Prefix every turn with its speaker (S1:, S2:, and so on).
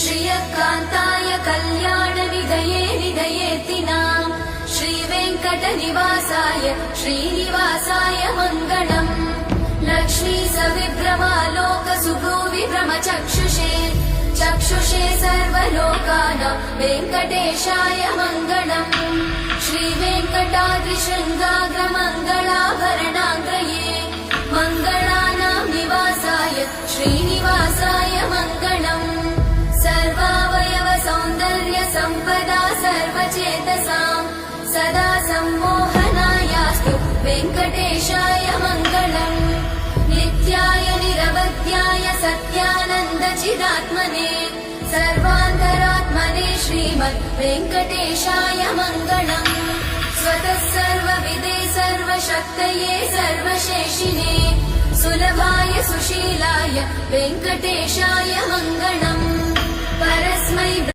S1: श्रियकान्ताय कल्याणनिधये निधयेतिनाम् श्रीवेङ्कटनिवासाय श्रीनिवासाय मङ्गलम् लक्ष्मी सविभ्रमालोकसुभ्रूविभ्रमचक्षुषे चक्षुषे सर्वलोकानां वेङ्कटेशाय मङ्गलम् श्रीवेङ्कटाद्रिशृङ्गाग्रमङ्गलाभरणाग्रये मङ्गलानां निवासाय श्रीनिवासाय मङ्गलम् सर्वावयव सौन्दर्य सम्पदा सर्वचेतसां सदा सम्मोहनायास्तु वेङ्कटेशाय मङ्गलम् नित्याय निरवध्याय सत्यानन्दचिदात्मने सर्वान्तरात्मने श्रीमद् वेङ्कटेशाय मङ्गलम् स्वतः सर्वविदे सर्वशक्तये सर्वशेषिने सुलभाय सुशीलाय वेङ्कटेशाय मङ्गलम्